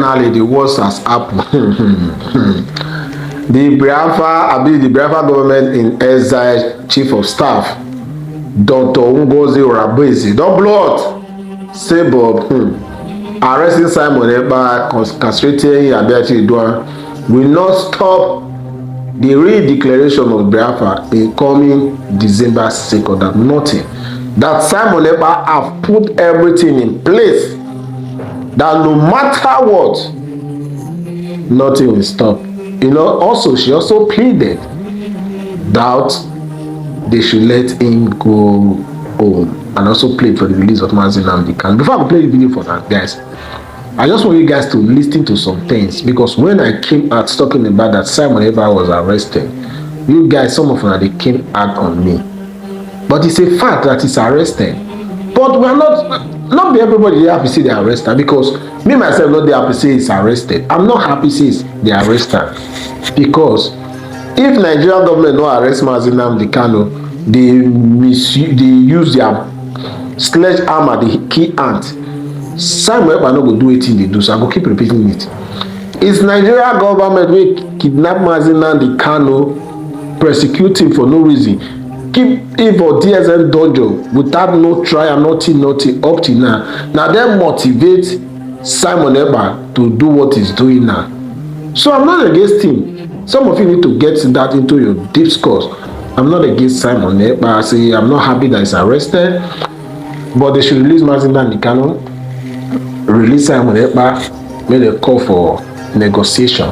finally the worst has happened. The Biafra government in exile chief of staff, Dr. Ngozi Orabezi, don blow out say Bob arresting Simon Ekpa, castrating Abiati Edua will not stop the re-declaration of Biafra in coming December 2nd. That nothing. That Simon Ekpa have put everything in place. That no matter what, nothing will stop. Also she also pleaded that they should let him go home, and also plead for the release of Mazi Nnamdi Kanu. Before I play the video for that, guys, I just want you guys to listen to some things, because when I came out talking about that Simon Ekpa was arrested, you guys, some of them, they came out on me. But it's a fact that he's arrested. But we are not be everybody happy to say they arrested, because me myself not they happy to say he's arrested. I'm not happy to say they arrested, because if Nigerian government no arrest Mazi Nnamdi Kanu, they use their sledgehammer, the key ant. Simon Ekpa no go do anything they do, so I go keep repeating it. It's Nigerian government wey kidnap Mazi Nnamdi Kanu, persecute him for no reason, keep him for DSM dojo without no trial, nothing up till now. Now dem motivate Simon Ekpa to do what he's doing now. So I'm not against him. Some of you need to get that into your discourse. I'm not against Simon Ekpa. I say I'm not happy that he's arrested, but they should release Mazi Nnamdi Kanu, release Simon Ekpa, make a call for negotiation,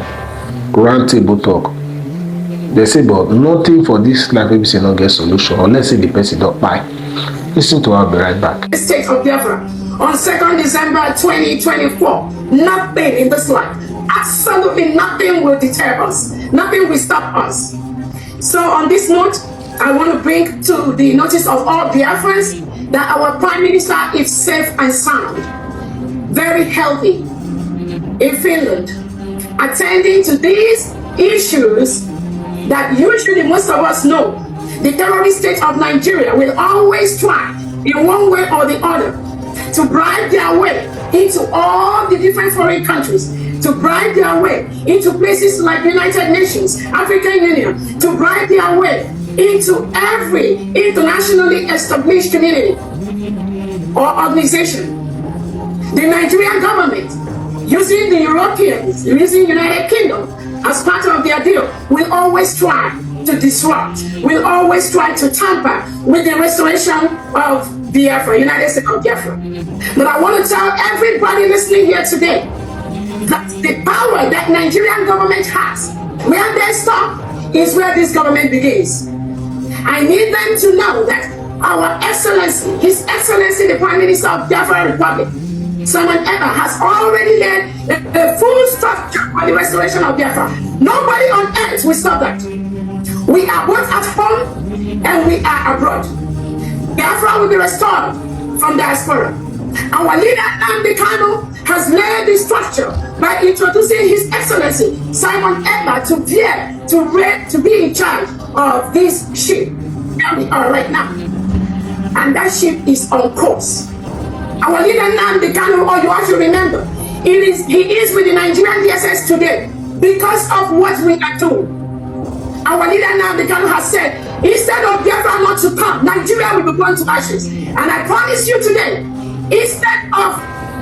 round table talk. They say, but nothing for this life maybe say not get solution unless say the person don't buy. Listen to her, I'll be right back. State of Biafra on 2nd December 2024. Nothing in this life, absolutely nothing will deter us. Nothing will stop us. So on this note, I want to bring to the notice of all Biafrans that our Prime Minister is safe and sound, very healthy in Finland, attending to these issues that usually most of us know. The terrorist state of Nigeria will always try, in one way or the other, to bribe their way into all the different foreign countries, to bribe their way into places like United Nations, African Union, to bribe their way into every internationally established community or organization. The Nigerian government, using the Europeans, using the United Kingdom as part of their deal, will always try to disrupt, will always try to tamper with the restoration of Biafra, United States of Biafra. But I want to tell everybody listening here today that the power that Nigerian government has, where they stop is where this government begins. I need them to know that our Excellency, His Excellency the Prime Minister of Biafra Republic, Simon Ekpa, has already led a full structure on the restoration of Biafra. Nobody on earth will stop that. We are both at home and we are abroad. Biafra will be restored from diaspora. Our leader Nnamdi Kanu has laid the structure by introducing His Excellency Simon Ekpa to be in charge of this ship where we are right now. And that ship is on course. Our leader Nnamdi Kanu, or you have to remember, he is with the Nigerian DSS today because of what we are doing. Our leader Nnamdi Kanu has said, instead of Biafra not to come, Nigeria will be burned to ashes. And I promise you today, instead of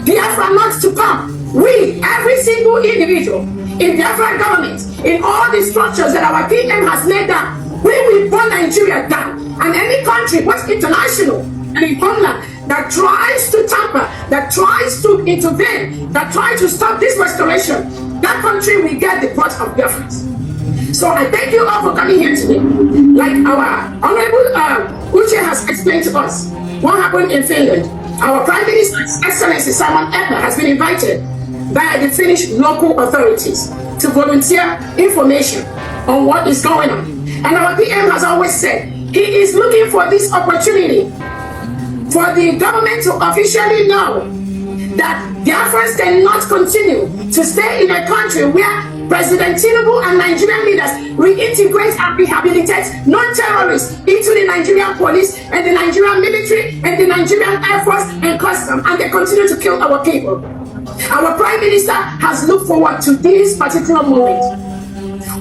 Biafra not to come, we, every single individual in Biafra government, in all the structures that our PM has laid down, we will burn Nigeria down. And any country, both international and in homeland, that tries to tamper, that tries to intervene, that tries to stop this restoration, that country will get the brunt of Biafra. So I thank you all for coming here today. Like our Honorable Uche has explained to us what happened in Finland. Our Prime Minister, His Excellency Simon Ekpa, has been invited by the Finnish local authorities to volunteer information on what is going on. And our PM has always said he is looking for this opportunity for the government to officially know that Biafrans cannot continue to stay in a country where President Tinubu and Nigerian leaders reintegrate and rehabilitate non-terrorists into the Nigerian police and the Nigerian military and the Nigerian Air Force and custom, and they continue to kill our people. Our Prime Minister has looked forward to this particular moment.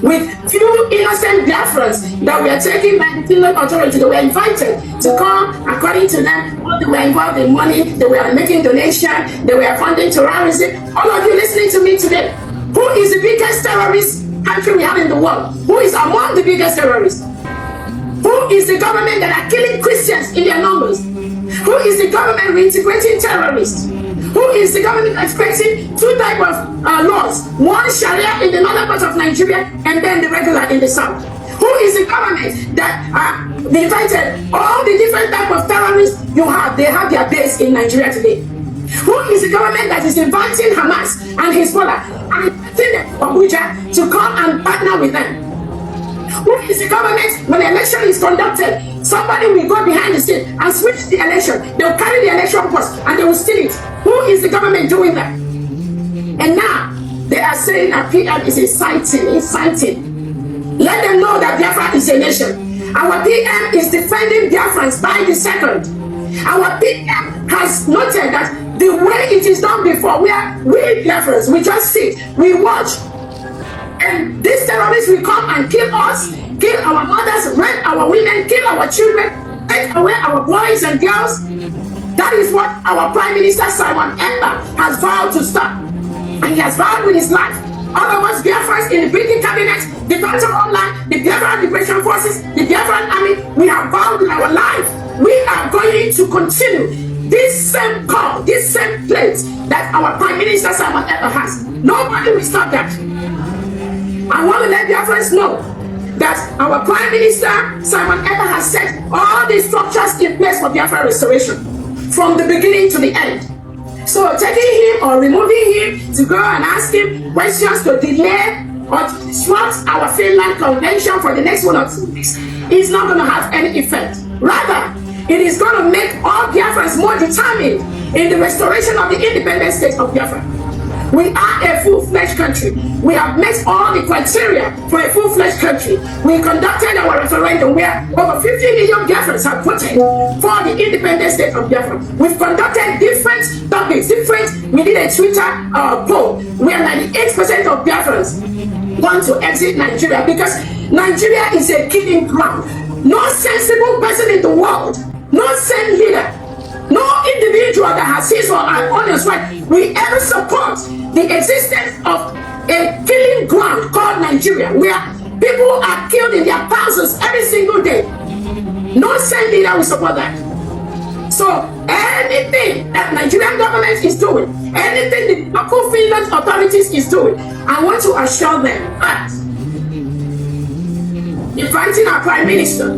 With few innocent Biafrans that were taken by the Finland authority, they were invited to come. According to them, they were involved in money, they were making donations, they were funding terrorism. All of you listening to me today, who is the biggest terrorist country we have in the world? Who is among the biggest terrorists? Who is the government that are killing Christians in their numbers? Who is the government reintegrating terrorists? Who is the government expecting two types of laws? One Sharia in the northern part of Nigeria and then the regular in the south. Who is the government that they invited all the different types of terrorists you have? They have their base in Nigeria today. Who is the government that is inviting Hamas and Hezbollah and inviting them to Abuja to come and partner with them? Who is the government when the election is conducted? Somebody will go behind the scene and switch the election. They'll carry the election post and they will steal it. Who is the government doing that? And now they are saying that PM is inciting. Let them know that Biafra is a nation. Our PM is defending Biafrans by the second. Our PM has noted that the way it is done before, we Biafrans, we just sit, we watch. And these terrorists will come and kill us, kill our mothers, rape our women, kill our children, take away our boys and girls. That is what our Prime Minister Simon Ekpa has vowed to stop. And he has vowed with his life. All of us Biafrans in the British cabinet, the Council Online, the Biafran Liberation Forces, the Biafran Army, we have vowed with our life. We are going to continue this same call, this same place that our Prime Minister Simon Ekpa has. Nobody will stop that. I want to let Biafrans know that our Prime Minister Simon Ekpa has set all the structures in place for Biafra restoration from the beginning to the end. So taking him or removing him to go and ask him questions to delay or to disrupt our Finland Convention for the next 1 or 2 weeks is not going to have any effect. Rather, it is going to make all Biafrans more determined in the restoration of the independent state of Biafra. We are a full-fledged country. We have met all the criteria for a full-fledged country. We conducted our referendum where over 50 million Biafrans have voted for the independent state of Biafra. We've conducted different topics, we did a Twitter poll where 98% of Biafrans want to exit Nigeria because Nigeria is a killing ground. No sensible person in the world, no sane leader, no individual that has his or her honest right will ever support the existence of a killing ground called Nigeria, where people are killed in their thousands every single day. No sane leader will support that. So anything that Nigerian government is doing, anything the local Finland authorities is doing, I want to assure them that inviting our Prime Minister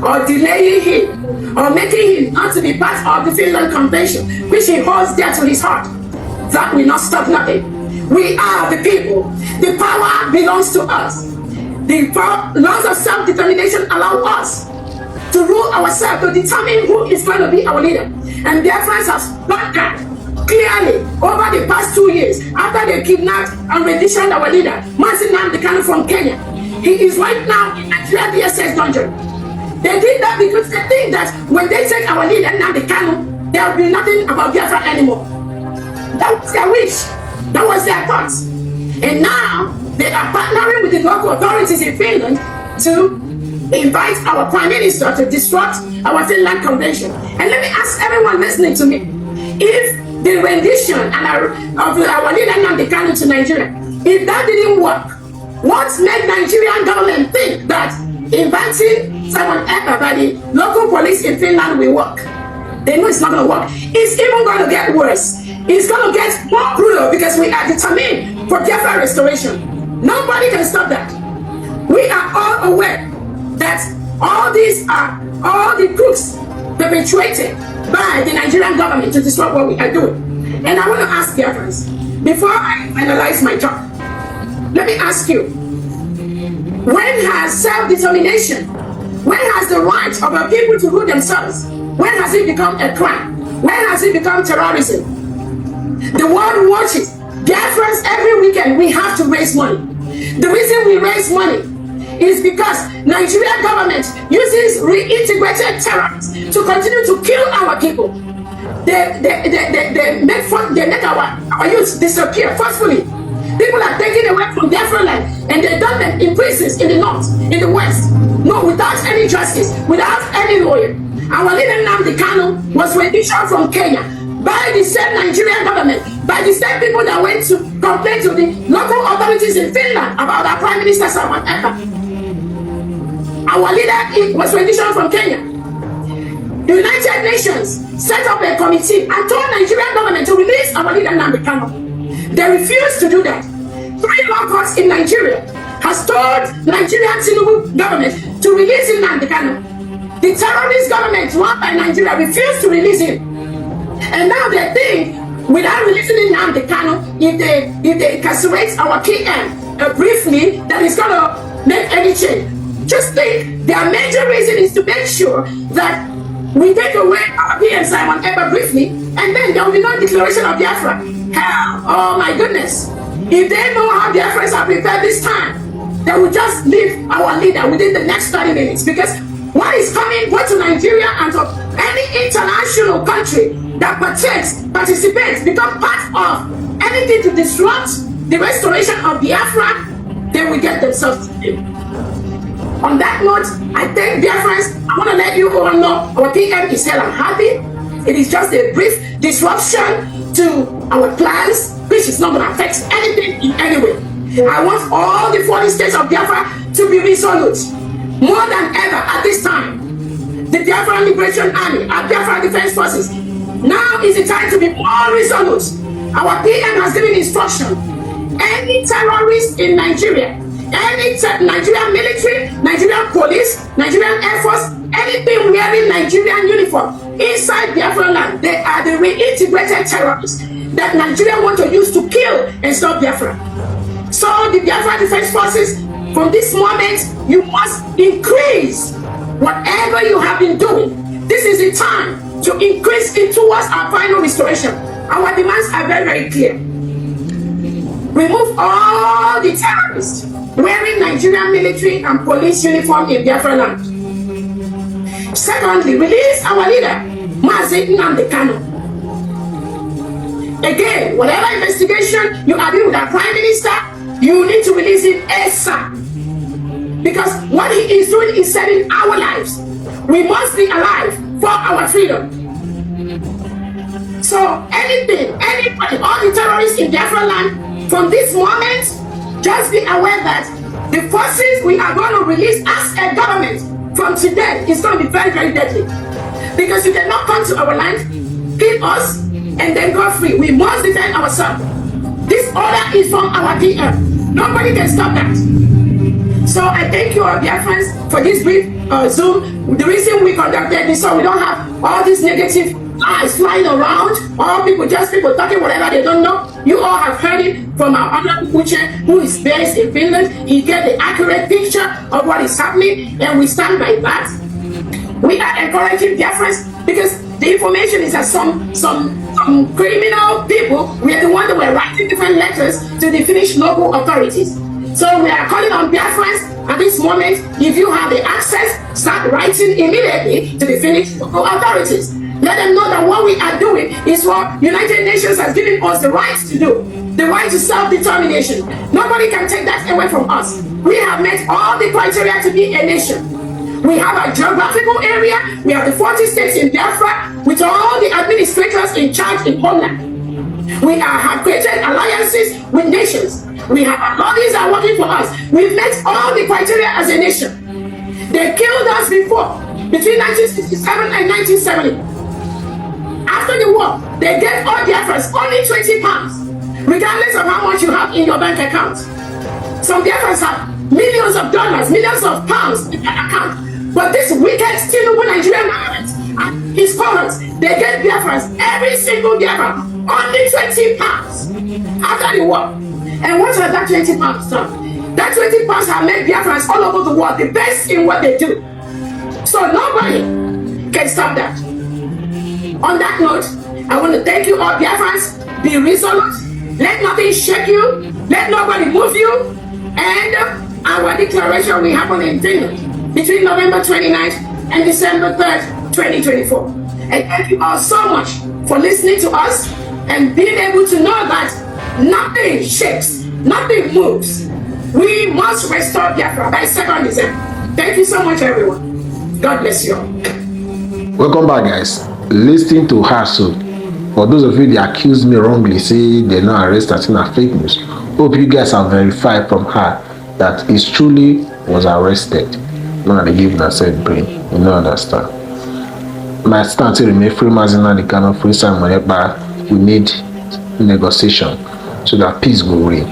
or delaying him or making him not to be part of the Finland Convention, which he holds dear to his heart, that will not stop nothing. We are the people. The power belongs to us. The laws of self-determination allow us to rule ourselves, to determine who is going to be our leader. And their friends have spoken clearly over the past 2 years after they kidnapped and renditioned our leader, Mazi Nnamdi Kanu from Kenya. He is right now in Nigeria DSS dungeon. They did that because they think that when they take our leader, Nnamdi Kanu, there will be nothing about Biafra anymore. That was their wish. That was their thoughts. And now they are partnering with the local authorities in Finland to invite our Prime Minister to disrupt our Finland Convention. And let me ask everyone listening to me, if the rendition of our leader Nnamdi Kanu to Nigeria, if that didn't work, what made Nigerian government think that inviting Simon Ekpa by the local police in Finland will work? They know it's not going to work. It's even going to get worse. It's going to get more brutal because we are determined for Biafra restoration. Nobody can stop that. We are all aware that all these are all the crooks perpetrated by the Nigerian government to disrupt what we are doing. And I want to ask Biafrans, before I finalize my talk, let me ask you, when has self-determination, when has the right of our people to rule themselves, when has it become a crime? When has it become terrorism? The world watches. Biafrans, every weekend we have to raise money. The reason we raise money is because Nigerian government uses reintegrated terrorists to continue to kill our people. They make our youth disappear forcefully. People are taken away from Biafra land and they dump them in prisons in the north, in the west. No, without any justice, without any lawyer. Our leader Nnamdi Kanu was renditioned from Kenya by the same Nigerian government, by the same people that went to complain to the local authorities in Finland about our Prime Minister Salman Ekpa. Our leader was renditioned from Kenya. The United Nations set up a committee and told Nigerian government to release our leader Nnamdi Kanu. They refused to do that. 3 law courts in Nigeria has told Nigerian Tinubu government to release Nnamdi Kanu. The terrorist government run by Nigeria refused to release him. And now they think without releasing Nnamdi Kanu, if they incarcerate our PM briefly, that is going to make any change. Just think their major reason is to make sure that we take away our PM Simon Ekpa briefly, and then there will be no declaration of Biafra. Hell, oh my goodness. If they know how Biafrans are prepared this time, they will just leave our leader within the next 30 minutes. Because what is coming both to Nigeria and to any international country that participates, become part of anything to disrupt the restoration of Biafra, they will get themselves killed. On that note, I thank Biafrans. I want to let you all know our PM is hell and happy. It is just a brief disruption to our plans, which is not going to affect anything in any way. I want all the 40 states of Biafra to be resolute. More than ever at this time, the Biafra Liberation Army and Biafra Defense Forces, now is the time to be more resolute. Our PM has given instruction. Any terrorist in Nigeria, any Nigerian military, Nigerian police, Nigerian Air Force, anything wearing Nigerian uniform inside Biafra land, they are the reintegrated terrorists that Nigeria want to use to kill and stop Biafra. So the Biafra Defense Forces, from this moment, you must increase whatever you have been doing. This is the time to increase it towards our final restoration. Our demands are very, very clear. Remove all the terrorists wearing Nigerian military and police uniform in Biafra land. Secondly, release our leader, Mazi Nnamdi Kanu. Again, whatever investigation you are doing with our Prime Minister, you need to release him ASAP. Because what he is doing is saving our lives. We must be alive for our freedom. So anything, anybody, all the terrorists in Biafra land, from this moment, just be aware that the forces we are going to release as a government from today is going to be very, very deadly. Because you cannot come to our land, kill us, and then go free. We must defend ourselves. This order is from our DM. Nobody can stop that. So I thank you all, dear friends, for this brief Zoom. The reason we conducted this, so we don't have all these negative lies flying around, all people talking whatever they don't know. You all have heard it from our honorable Uche, who is based in Finland. He gave the accurate picture of what is happening, and we stand by that. We are encouraging dear friends because the information is that some criminal people, we are the ones that were writing different letters to the Finnish local authorities. So we are calling on Biafrans at this moment, if you have the access, start writing immediately to the Finnish local authorities. Let them know that what we are doing is what United Nations has given us the right to do. The right to self-determination. Nobody can take that away from us. We have met all the criteria to be a nation. We have a geographical area. We have the 40 states in Biafra with all the administrators in charge in homeland. We have created alliances with nations. We have our lobbies are working for us. We've met all the criteria as a nation. They killed us before, between 1967 and 1970. After the war, they gave all Biafrans only 20 pounds, regardless of how much you have in your bank account. Some Biafrans have millions of dollars, millions of pounds in their account. But this wicked Tinubu Nigerian government and his followers, they gave Biafrans, every single Biafran, only 20 pounds after the war. And what has that 20 pounds done? That 20 pounds have made Biafrans all over the world the best in what they do. So nobody can stop that. On that note, I want to thank you all Biafrans. Be resolute. Let nothing shake you. Let nobody move you. And our declaration will happen in Finland between November 29th and December 3rd, 2024. And thank you all so much for listening to us and being able to know that nothing shakes, nothing moves. We must restore Biafra by 2nd December. Thank you so much, everyone. God bless you all. Welcome back, guys. Listening to her, so for those of you that accused me wrongly, say they're not arrested in a fake news, hope you guys have verified from her that he truly was arrested. Now they give that said brain. You don't understand. My stand to remain free Mazina, the kind of free Simon Ekpa. We need negotiation so that peace will reign.